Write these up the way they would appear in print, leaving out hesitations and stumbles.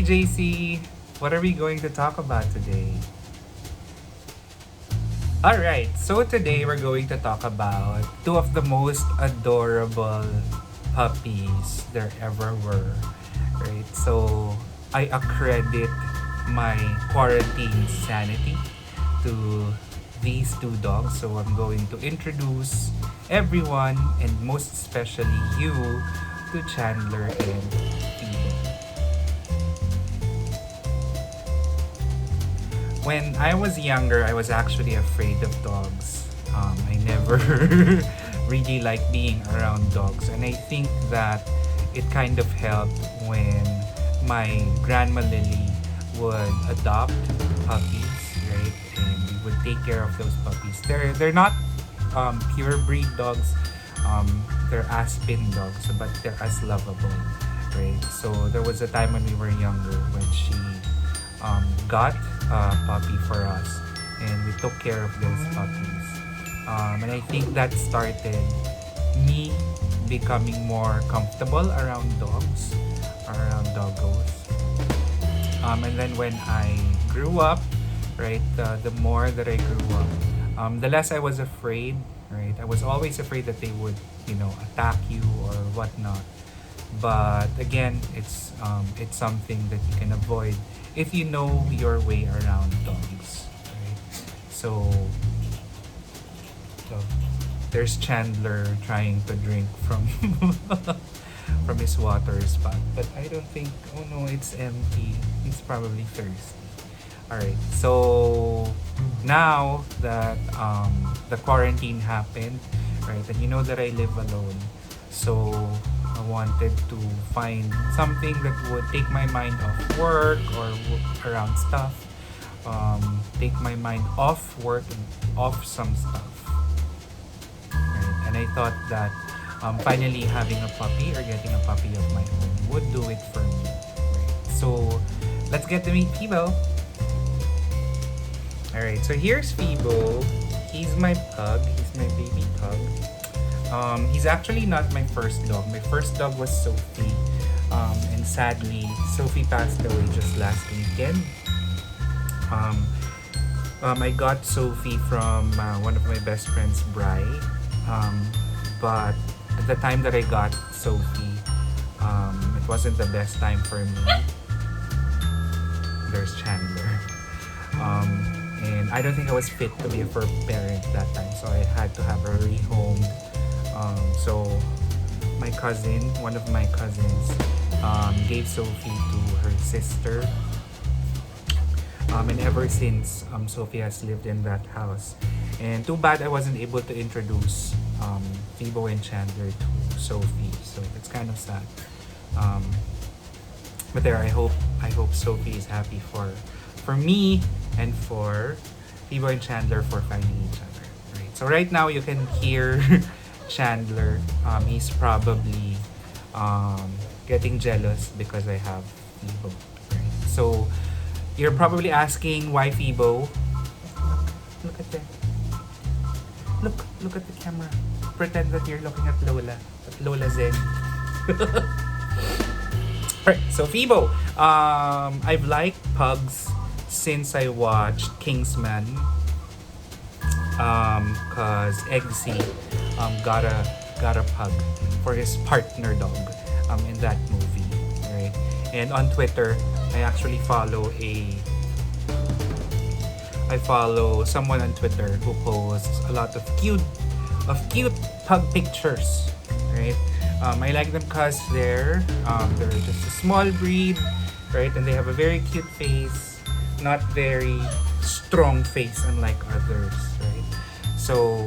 Hey JC, what are we going to talk about today? Alright, so today we're going to talk about two of the most adorable puppies there ever were. Right? So I accredit my quarantine sanity to these two dogs. So I'm going to introduce everyone and most especially you to Chandler and Phoebe. When I was younger, I was actually afraid of dogs. I never really liked being around dogs. And I think that it kind of helped when my grandma Lily would adopt puppies, right? And we would take care of those puppies. They're not pure breed dogs. They're Aspen dogs, but they're as lovable, right? So there was a time when we were younger when she got a puppy for us, and we took care of those puppies. And I think that started me becoming more comfortable around dogs, around doggos. And then when I grew up, right, the more that I grew up, the less I was afraid, right? I was always afraid that they would, attack you or whatnot. But again, it's something that you can avoid if you know your way around dogs, right? So there's Chandler trying to drink from from his water spot, but I don't think. Oh no, it's empty. He's probably thirsty. All right. So now that the quarantine happened, right, and you know that I live alone, so I wanted to find something that would take my mind off work or around stuff, take my mind off work and off some stuff. Right? And I thought that finally having a puppy or getting a puppy of my own would do it for me. Right? So let's get to meet Phoebo. Alright, so here's Phoebo. He's my pug. He's my baby pug. He's actually not my first dog. My first dog was Sophie. And sadly, Sophie passed away just last weekend. I got Sophie from one of my best friends, Bri. But at the time that I got Sophie, it wasn't the best time for me. There's Chandler. And I don't think I was fit to be a fur parent that time, so I had to have her rehomed. So my cousin, one of my cousins, gave Sophie to her sister. And ever since, Sophie has lived in that house. And too bad I wasn't able to introduce Phoebo and Chandler to Sophie. So it's kind of sad. But there, I hope Sophie is happy for me and for Phoebo and Chandler for finding each other. Right. So right now you can hear Chandler. He's probably getting jealous because I have Phoebo. Right. So you're probably asking why Phoebo. Look at that. Look at the camera. Pretend that you're looking at Lola. At Lola Zen. Alright, so Phoebo. I've liked pugs since I watched Kingsman. Cause Eggsy got a pug for his partner dog in that movie, right? And on Twitter, I actually follow someone on Twitter who posts a lot of cute pug pictures, right? I like them cause they're just a small breed, right? And they have a very cute face, not very strong face unlike others, right? So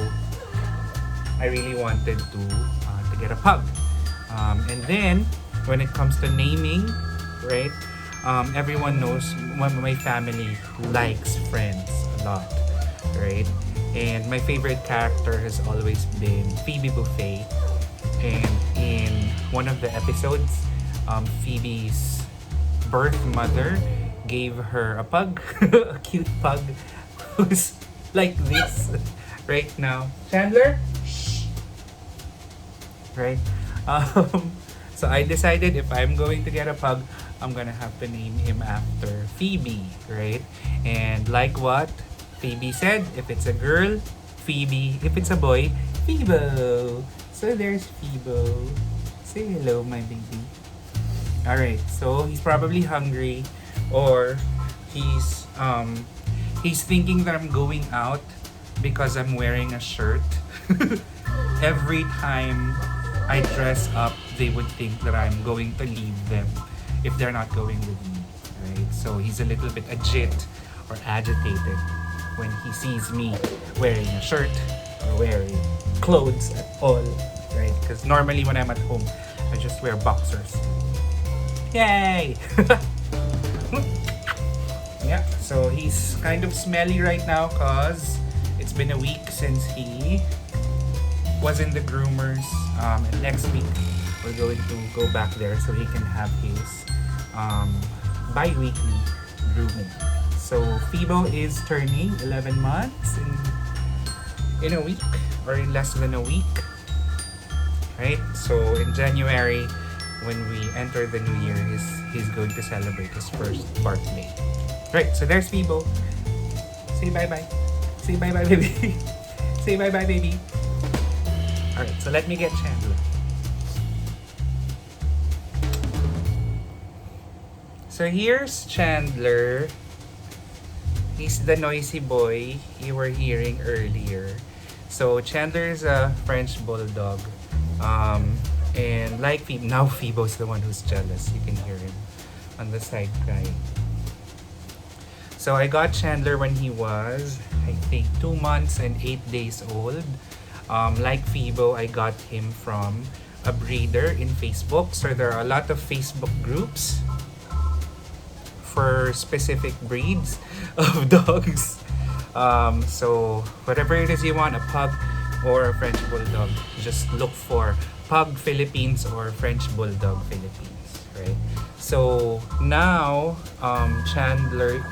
I really wanted to get a pug. And then when it comes to naming, right? Everyone knows my family likes Friends a lot, right? And my favorite character has always been Phoebe Buffet. And in one of the episodes, Phoebe's birth mother gave her a pug, a cute pug, who's like this right now. Chandler? Shh. Right? So I decided if I'm going to get a pug, I'm gonna have to name him after Phoebe, right? And like what Phoebe said, if it's a girl, Phoebe. If it's a boy, Phoebo. So there's Phoebo. Say hello, my baby. Alright, so he's probably hungry, or he's he's thinking that I'm going out because I'm wearing a shirt. Every time I dress up, they would think that I'm going to leave them if they're not going with me, right? So he's a little bit or agitated when he sees me wearing a shirt or wearing clothes at all, right? Because normally when I'm at home, I just wear boxers. Yay! Yeah, so he's kind of smelly right now because it's been a week since he was in the groomers. And next week, we're going to go back there so he can have his bi-weekly grooming. So Phoebo is turning 11 months in a week, or in less than a week, right? So in January, when we enter the new year, he's going to celebrate his first birthday. Right, so there's Phoebo. Say bye-bye. Say bye-bye, baby. Say bye-bye, baby. Alright, so let me get Chandler. So here's Chandler. He's the noisy boy you were hearing earlier. So Chandler is a French bulldog. And like Phoebe, now Phoebo's the one who's jealous. You can hear him on the side crying. So I got Chandler when he was, I think, 2 months and 8 days old. Like Phoebo, I got him from a breeder in Facebook. So there are a lot of Facebook groups for specific breeds of dogs. So whatever it is you want, a pug or a French bulldog, just look for Pug Philippines or French Bulldog Philippines, right? So now Chandler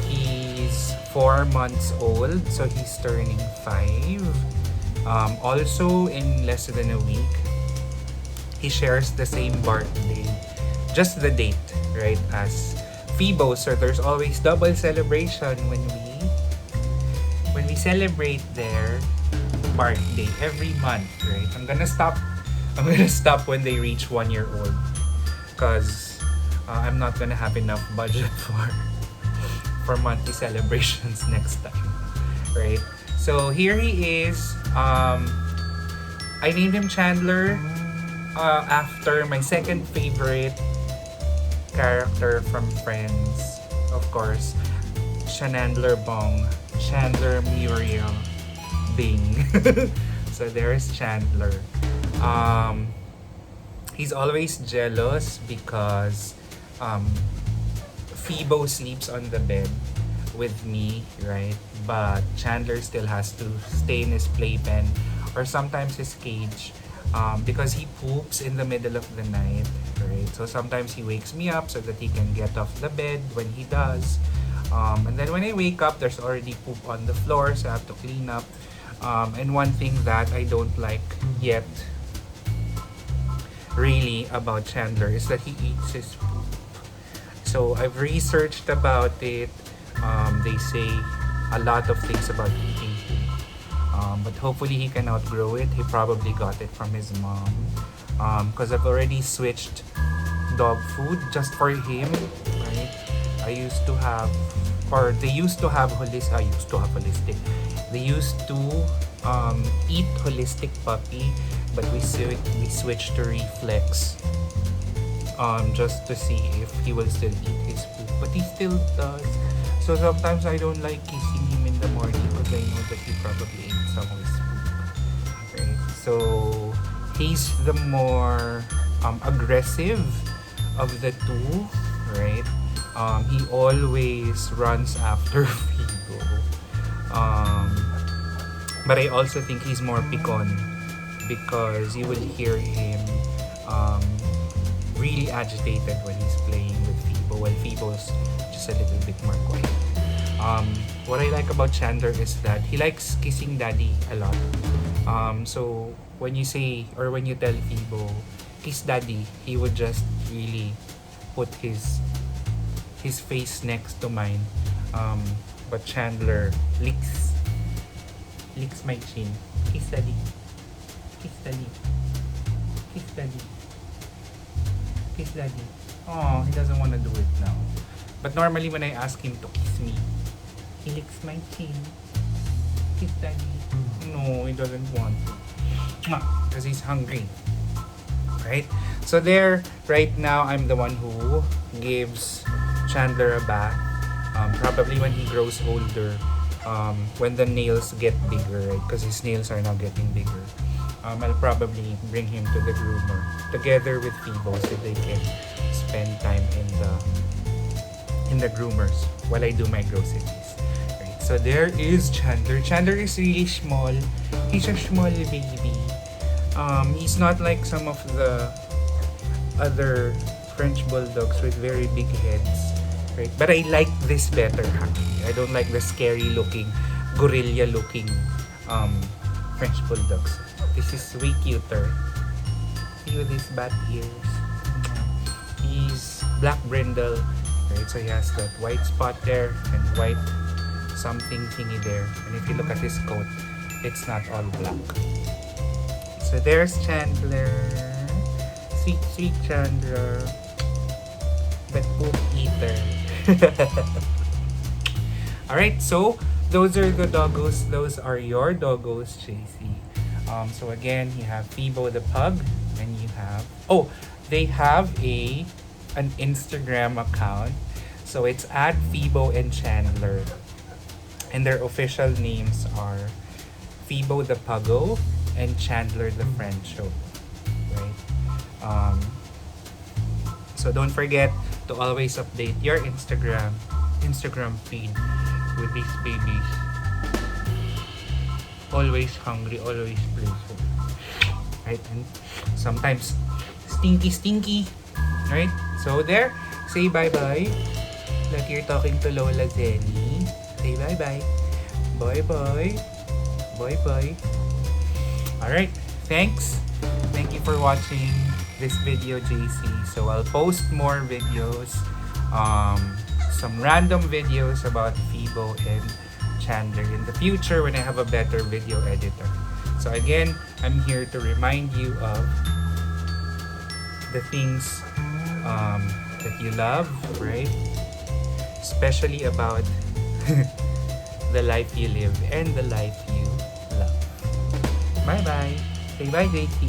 he's 4 months old, so he's turning 5. Also in less than a week, he shares the same birthday, just the date, right, as Phoebo. So there's always double celebration when we celebrate their birthday every month, right? I'm gonna stop when they reach 1 year old, because I'm not gonna have enough budget for monthly celebrations next time, right? So here he is. I named him Chandler after my second favorite character from Friends, of course, Chandler Bong, Chandler Muriel Bing. So there's Chandler. He's always jealous because Phoebo sleeps on the bed with me, right? But Chandler still has to stay in his playpen or sometimes his cage because he poops in the middle of the night, right? So sometimes he wakes me up so that he can get off the bed when he does. And then when I wake up, there's already poop on the floor, so I have to clean up. And one thing that I don't like yet really about Chandler is that he eats his poop. So I've researched about it. They say a lot of things about eating poop. But hopefully he can outgrow it. He probably got it from his mom. Because I've already switched dog food just for him, right? They used to have holistic. They used to eat holistic puppy, but we switched to reflex just to see if he will still eat his poop. But he still does. So sometimes I don't like kissing him in the morning because I know that he probably ate some of his poop. Right? So he's the more aggressive of the two, right? He always runs after Figo. But I also think he's more picon because you will hear him really agitated when he's playing with Fibo, while Fibo's just a little bit more quiet. What I like about Chandler is that he likes kissing daddy a lot. So when you say or when you tell Fibo, kiss daddy, he would just really put his face next to mine. But Chandler licks my chin. Kiss daddy. Kiss daddy. Kiss daddy. Kiss daddy. Oh, he doesn't want to do it now. But normally when I ask him to kiss me, he licks my chin. Kiss daddy. No, he doesn't want to. Because he's hungry. Right? So there, right now, I'm the one who gives Chandler a bath. Probably when he grows older, when the nails get bigger, right? Because his nails are now getting bigger. I'll probably bring him to the groomer together with Phoebo so they can spend time in the groomers while I do my groceries. Right? So there is Chandler. Chandler is really small. He's a small baby. He's not like some of the other French bulldogs with very big heads, right? But I like this better. I don't like the scary looking, gorilla looking French bulldogs. This is way cuter. See with his bat ears. He's black brindle, right? So he has that white spot there and white something thingy there. And if you look at his coat, it's not all black. So there's Chandler. Sweet, sweet Chandler. The poop eater. Alright, so those are the doggos. Those are your doggos, JC. So again, you have Phoebo the pug, and you have they have an Instagram account. So it's at Phoebo and Chandler, and their official names are Phoebo the Puggo and Chandler the Frencho, right? So don't forget to always update your Instagram feed with these babies. Always hungry, always playful, right? And sometimes stinky, right? So there, say bye-bye. Like you're talking to Lola Zenny. Say bye-bye. Bye-bye. Bye-bye. Alright, thanks. Thank you for watching this video, JC. So I'll post more videos, some random videos about Phoebo and Chandler in the future when I have a better video editor. So again, I'm here to remind you of the things that you love, right? Especially about the life you live and the life you love. Bye-bye. Say bye, JT.